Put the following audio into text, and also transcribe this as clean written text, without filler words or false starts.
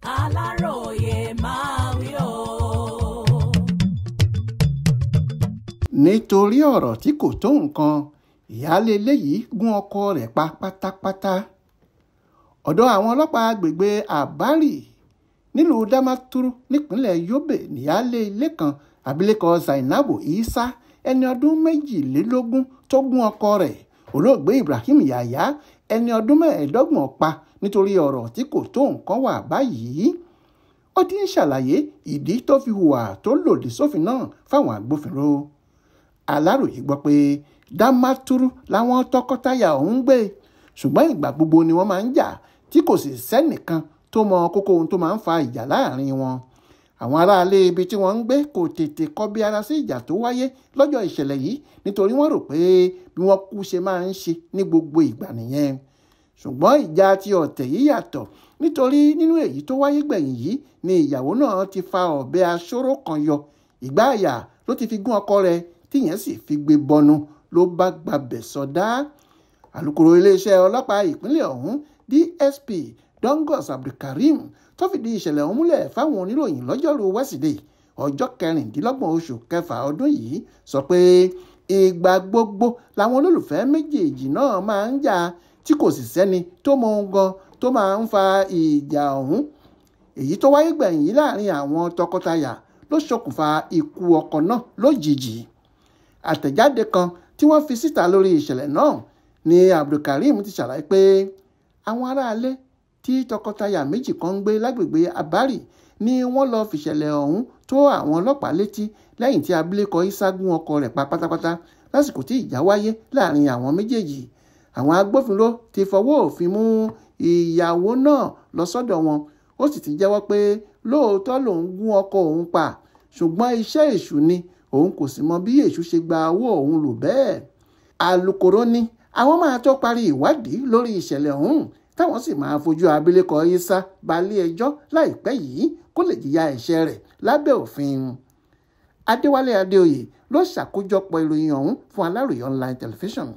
Aláròyé máa wí o. Nítorí ọ̀rọ̀ tí kò tó nǹkan, ìyáálé ilé yìí gún ọkọ rẹ̀ pa pátápátá. Ọ̀dọ̀ àwọn ọlọ́pàá agbègbè Àbárì nílùú Damaturu nípínlẹ̀ Yobe níyáálé ilé kan abilékọ Zainabu Isa ẹni ọdún 22 tó gún ọkọ rẹ̀ olóògbé Ibrahim Yahaya ẹni ọdún 25 pa nítorí ọ̀rọ̀ tí kò tó nǹkan wà báyìí. Ó ti ń ṣàlàyé ìdí tó fi hùwà tó lòdì sófin náà fáwọn agbófinró. Aláròyé gbọ́ pé Damaturu làwọn tọkọtaya ọ̀hún ń gbé, ṣùgbọ́n ìgbà gbogbo ni wọ́n máa ń jà tí kò sì sẹ́nìkan tó mọ kókó ohun tó máa ń fa ìjà láàrin wọn. Àwọn aráalé ibi tí wọ́n ń gbé kò tètè kọbi ara sí ìjà tó wáyé lọ́jọ́ ìṣẹ̀lẹ̀ yìí nítorí wọ́n rò pé bí wọ́n kú ṣe máa ń ṣe ní gbogbo ìgbà nìyẹn. Ṣùgbọ́n ìjà ti ọ̀tẹ̀ yìí yàtọ̀ nítorí nínú èyí tó wáyé gbẹ̀yìn yìí ni ìyàwó náà ti fa ọ̀bẹ aṣọ́rọ̀ kan yọ ìgbà àyà ló ti fi gún ọkọ rẹ̀ tíyẹn sì fi gbé bọnu ló bá gbabẹ̀ sọdá. Alukoro iléeṣẹ́ ọlọ́pàá ìpínlẹ̀ ọ̀hún DSP Dongos Abdulkareem tó fìdí ìṣẹ̀lẹ̀ ọ̀hún múlẹ̀ fáwọn oníròyìn lọ́jọ́rùú Wẹ́sídẹ̀ẹ́ ọjọ́ 26 oṣù kẹfà ọdún yìí sọ pé ìgbà gbogbo làwọn olólùfẹ́ méjèèjì náà máa ń jà tí kò sì sẹ́ni tó mọ ohun gan tó máa ń fa ìjà ọ̀hún. Èyí tó wáyé gbẹ̀yìn yìí láàrin àwọn tọkọtaya ló ṣokùnfà ikú ọkọ náà lójijì. Àtẹ̀jáde kan tí wọ́n fi síta lórí ìṣẹ̀lẹ̀ náà ni Abdulkareem ti ṣàlàyé pé àwọn aráalé tí tọkọtaya méjì kan ń gbé lágbègbè Àbárì ni wọ́n lọ fìṣẹ̀lẹ̀ ọ̀hún tó àwọn ọlọ́pàá létí lẹ́yìn tí abilékọ Isa gún ọkọ rẹ̀ pa pátápátá lásìkò tí ìjà wáyé láàrin àwọn méjèèjì. Àwọn agbófinró ti fọwọ́ òfin mú ìyàwó náà lọ sọ́dọ̀ wọn. Ó sì ti jẹ́wọ́ pé lóòótọ́ lòun gún ọkọ òun pa ṣùgbọ́n iṣẹ́ èṣù ni òun kò sì mọ bí èṣù ṣe gba owó òun lò bẹ́ẹ̀. Alukoro ní àwọn máa tó parí ìwádìí lórí ìṣẹ̀lẹ̀ ọ̀hún táwọn sì máa fojú abilékọ Isa balẹ̀-ẹjọ́ láìpẹ́ yìí kó lè jìyà ẹ̀ṣẹ̀ rẹ̀ lábẹ́ òfin. Adéwálé Adéoyè ló ṣàkójọpọ̀ ìròyìn ọ̀hún fún Aláròyé online television.